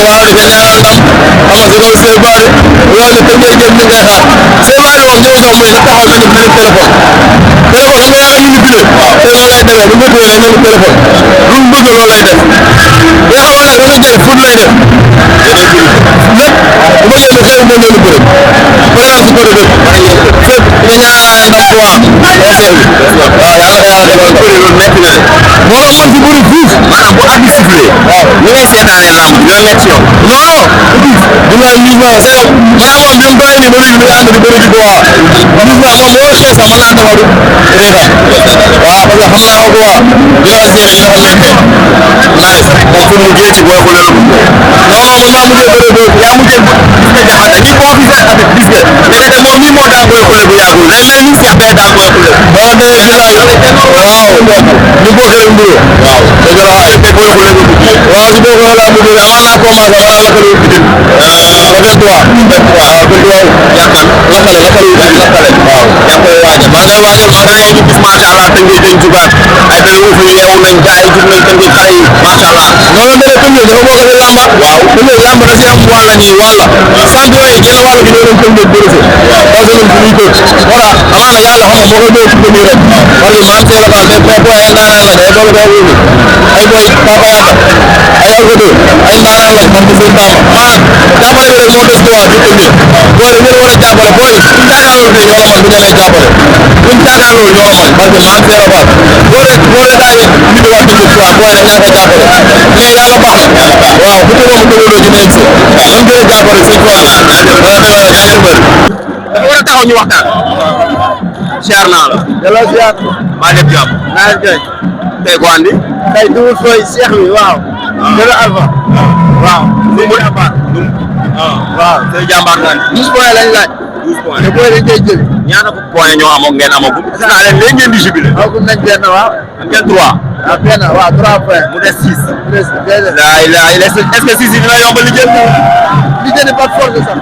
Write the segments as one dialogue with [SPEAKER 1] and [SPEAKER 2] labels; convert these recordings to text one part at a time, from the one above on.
[SPEAKER 1] waaw di ko ñaanal ndam xam nga si kaw Sèye Bari loolu la tënkee jëm ñu koy xaar Sèye Bari wax ñëw sax muy na taxaw ñu benn téléphone téléphone xam nga yaa ngi ñu bindee te noonu lay demee bu ñu tuwee nañu téléphone lu mu bëgg loolu lay def yoo xam nag dama jël foot lay def lépp bu ma yëngu xew moo ñëw bëri pare naa si côté dëkk fépp ñu ñaanal ndam quoi waaw yàlla defal bëri loolu metti na moo la mën si bëri fuuf maanaam bu arbitre sifflé waaw ñu ngay seetaanee lamb dina nekk si yow non non du nga lii ma c'est maa moom bi mu bàyyi ni bëri bi ànd di bëri di quoi gis naa moom boo xees sax mën naa taxaw réeral waaw parce que xam naa ko quoi di la seere ñu dafa nekkee nice moom fu mu mujjee ci booy xule la non non man maa mujjee bëri bëri yaa mujjee gis nga jaxate kii boo gisee tamit gis nga te moom mii moo daan booy xule bu yàggul léegi léegi ñu seet bee daan booy xule waaw nee gis naa waaw ñu bokkee mburu waaw dëgg la ay te booy xule waaw si boo xule laa mujjee amaan naa commencé wala la ko bitin rafet-toi waaw rafet-toi yàkkal lakkale waaw yaa koy waajal maa ngay waajal moo tax ñu gis macha allah tënkee dañ jugaat ay benn uuf yi yeewu nañ gars yi jug nañ tënkee xale yi macha allah noonu la tënkee dafa bokk si lamba waaw tënkee lamba da si am wàll ñi wàll champion yi genn wàll gi ñoo doon tënkee bëri si parce que ñun suñuy coach voilà amaana yàlla xam nga moo koy ñëw ci rek parce que man see la xam mais boy ay ndaanaan la day doog a wuñu ay boy papa yàlla ay algodo ay ndaanaan la parce que seen taama maanaam jàppale bi rek moo des droit di tënkee boy dañu war a jàppale boy suñ jàkkaarloo tey ñoo la man bu ñu lay jàppale suñ jàkkaarloo ñoo la man parce que man see la xam boo dee daane nit waa tënkee quoi boy dañ laa koy jàppale mais yàlla baax na waaw bu tënkee mu tënkaloo ci nekk si dañ gën a jàppale seen fois dafa war a taxaw ñu waxtaan siyaar naa la delloo siyaar maa def jàmm naa def tey ko andi tey duwul fooy Cheikh bi waaw dëgg Alpha waaw lu muy abaat waaw tey jàmbaar naa ni 12 points lañ laaj 12 points te booy dañ koy jël ñaata ko point ñoo amoon ngeen amagum gis naa leen léegi ngeen di jubilé amagum nañ benn waaw am ngeen 3 waaw benn waaw 3 points mu des 6 est-ce que 6 yi dina yomb li jël li jël par force sax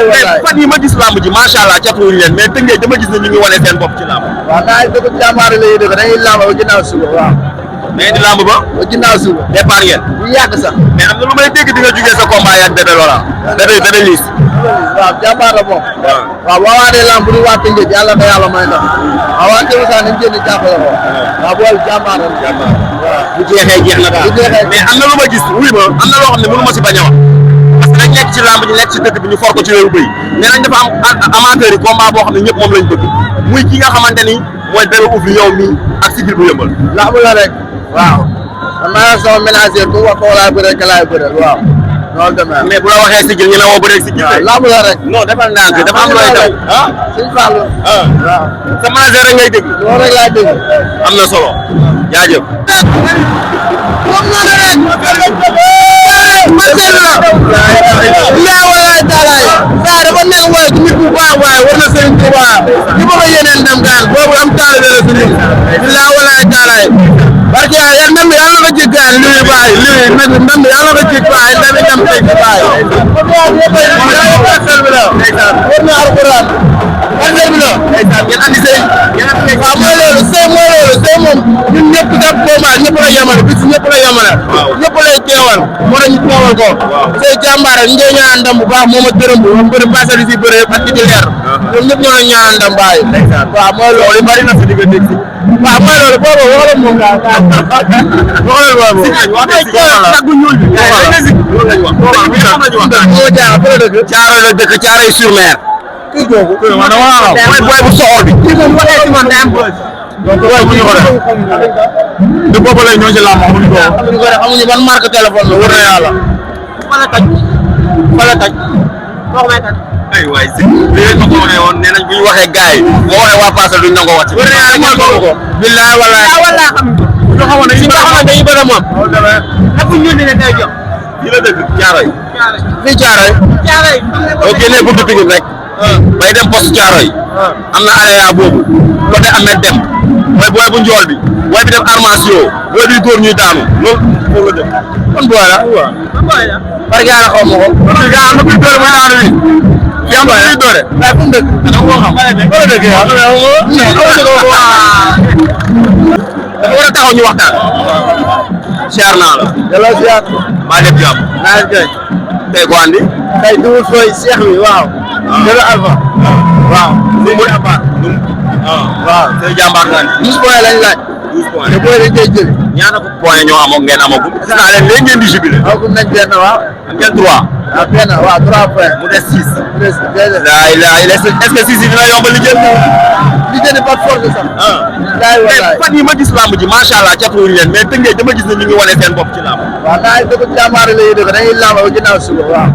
[SPEAKER 1] mais fan yi ma gis lamb ji macha allah catuwuñ leen mais tënkee dama gis ne ñu ngi wane seen bopp ci lamb waaw naa dëgg jàmbaar la dëgg dañuy lamb ba ginnaaw suba waaw mais di lamb ba ginnaaw suba départ ngeen bu yàgg sax mais am na lu may dégg di nga jugee sa combat ak bébé Laurent bébé liis waaw jàmbaar la moom waaw boo waatee lamb bu ñu waa tënkee yàlla na yàlla may ndax waaw waa Kër Moussa nañ génn jàppale ko waaw bool jàmbaar la waaw bu jeexee jeex na daal mais am na lu ma gis wuy ma am na loo xam ne mënu ma si bañ a wax parce que dañ nekk ci lamb ji nekk ci dëkk bi ñu for ko ci réew bëy mais nañ dafa am amateur yi combat boo xam ne ñëpp moom lañ bëgg muy ki nga xamante ni mooy bébé uuf li yow mii ak sigil bu yëmbal lamb la rek waaw man maa sama ménagère ku wax ko laay bëreel ka laay bëreel waaw noonu demee mais bu la waxee sigil ñu ne woo bëreel sigil lamb la rek non defal ndànk dafa am looy daw ah suñ Fallou waaw sa ménagère rek ngay dégg loolu rek laay dégg am na solo jaajëf moom noonu rek yaa walaay taalaay saa dafa neex waaye ci nit bu baax waaye war na Serigne Touba di ma ko yeneen dem gaan boobu am taalibe la si nit yaa walaay taalaay barke yàlla ndam bi yàlla na ko jig gaan lii baay lii ndam bi yàlla na ko jig baay ndam bi dem teg ci baay war na alquran affaire bi la ngeen andi sëy waaw mooy loolu sëy moom ñun ñëpp def combat ñëpp la yemale bis ñëpp la yemale ñëpp lay teewal moo tax ñu teewal ko sëy jàmbaar ñu ngi ñaan ndam bu baax moom ak gërëm bu bëri passé di si bëre ak di leer ñoom ñëpp ñoo la ñaan ndam baay waaw mooy loolu li bari na fi diggante si waaw mooy loolu boobu wala moom daal waxal boobu taggu ñuul bi moo jaaxal dëkk Caaroy sur Mer kii googu mooy booy bu soxor bi kii moom waxee si man day am bës donc waaye bu ñu ko def de boobu lay ñoo ci làmb xamuñu ko xamuñu ban marque téléphone la wër na yàlla fala taj wax may taj ay waay si li ma ko waxee woon nee nañ bu ñu waxee gars yi boo waxee waa Parcelles duñ nangoo wàcc wër na yàlla mooy ko billahi wallahi ñu xamoon dañuy bëgg moom ak bu ñu ne day jox fi la dëkk Caaroy fii Caaroy boo génnee buntu Pikine rek bay dem poste Caaroy am na area boobu côté Ahmed Dem mooy booy bu njool bi booy bi def armation booy bi góor ñuy daanu loolu foofu la def kon booy la parce que yàlla xaw ma ko gaa am na kuy doole muy daanu bi jàmbaar yi doore. waaye fu mu dëkk. da nga koo xam. wala dëkk yow. dafa war a taxaw ñu waxtaan. siyaar naa la. delloo siyaar. maa def jàmm. naa leen kay. tey ko andi. tey Double Foy Cheikh bi waaw. Delo Alpha. waaw. nu mu Alpha. waaw tey jàmbaar nga andi. 12 points lañ laaj. 12 points te booy dañ koy jëli. ñaata points ñoo amoon ngeen amagum. gis naa leen léegi ngeen di jubilé. amagum nañ benn waaw. am ngeen 3. waaw benn waaw 3 points. mu des 6. est-ce que 6 yi dina yomb lijjanti. lijjanti par force sax. mais fan yi ma gis lamb ji macha allah catuwuñ leen mais tënkee dama gis ne ñu ngi wane seen bopp ci lamb. waaw naa dëgg jàmbaar la ñuy dëgg dañuy lamb ba ginnaaw suba waaw.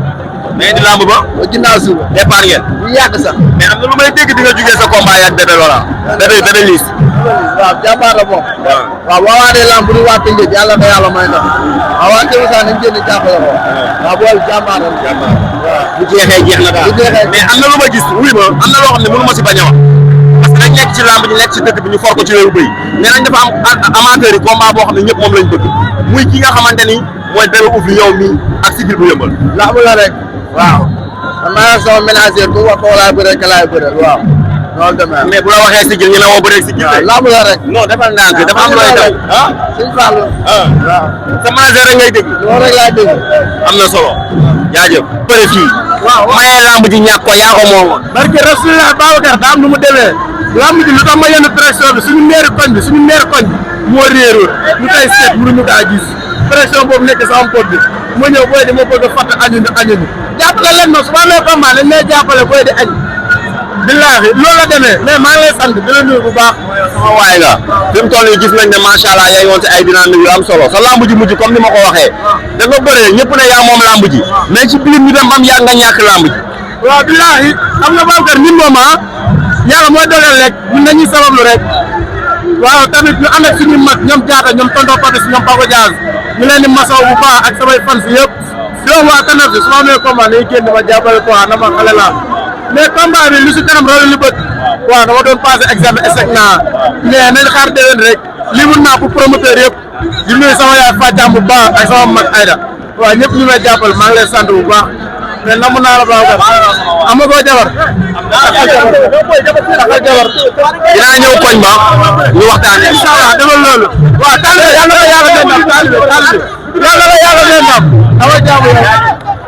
[SPEAKER 1] mais di lamb ba. ba ginnaaw suba. départ ngeen. bu yàgg sax. mais am na lu may dégg di nga jugee sa combat ak bébé Lola. bébé liis. waaw jàmbaar la moom. waaw boo waatee lamb bu ñu waat tënkee yàlla na yàlla may na. waaw waa Kër Moussa nañ génn jàppale ko. waaw boobu jàmbaar la. jàmbaar waaw bu jeexee jeex na daal. bu jeexee mais am na lu ma gis wuy ma am na loo xam ne mënu ma si bañ a wax. parce que dañ nekk ci lamb ji nekk ci dëkk bi ñu for ko ci wéru bëy nee nañ dafa am amateur yi combat boo xam ne ñëpp moom lañ bëgg muy ki nga xamante ni mooy Bébé Ouf yow mii ak Sigil bu yëmbal. lamb la rek. waaw man maa ngi sama ménagère ku wax ko laay bëree ka laay bëree waaw. loolu demee mais bu la waxee Sigil ñu ne woo bëree Sigil. waaw lamb la rek. non defal ndànk dafa am looy daw. ah suñu Fall. waaw sa ménagère rek ngay dégg. loolu rek laay dégg. am na solo. jaajëf. bëri fii. waaw mayee lamb ji ñàkk ko yaa ko moomoon. barke Rasulullah Babacar daa am nu mu demee. lamb ji lu tax ma yenn pression bi suñu maire koñ bi moo réeroon ñu koy seet mënuñu kaa gis pression boobu nekk sama pot bi ma ñëw booy di ma bëgg a fàtt añu jàppale leen ma su ma amee combat dañ lay jàppale booy di añ billaahi loolu la demee mais maa ngi lay sant di la nuyu bu baax sama waay nga fi mu toll nii gis nañ ne macha allah yaa ngi woon ci ay dynamique yu am solo sa lamb ji mujj comme ni ma ko waxee da nga bëree ñëpp ne yaa moom lamb ji mais ci biir ñu dem bam yaa nga ñàkk lamb ji waaw billaahi xam nga Babacar nit moom yàlla mooy dooleel rek ñun dañuy sabablu rek waaw tamit ñu ànd ak suñu mag ñoom jaata ñoom tonton Patis ñoom Papa Diaz ñu leen di masaw bu baax ak samay fans yëpp di wax waa Tanaf si su ma amee combat dañuy génn ma jàppale quoi na ma xale laa mais combat bi lu si kanam rawatina lu bët waaw dama doon passé examen échec naa mais nañ xaar déwén rek li mun naa pour promoteur yëpp di nuyu sama yaay Fatiam bu baax ak sama mag Aïda waaw ñëpp ñu may jàppale maa ngi lay sant bu baax mais namu naa la Babacar am nga koo jabar dinaa ñëw koñ ba ñu waxtaanee incha allah defal loolu waaw taalibe yàlla na la yàlla may ndam taalibe yàlla na la yàlla may ndam dama jaamu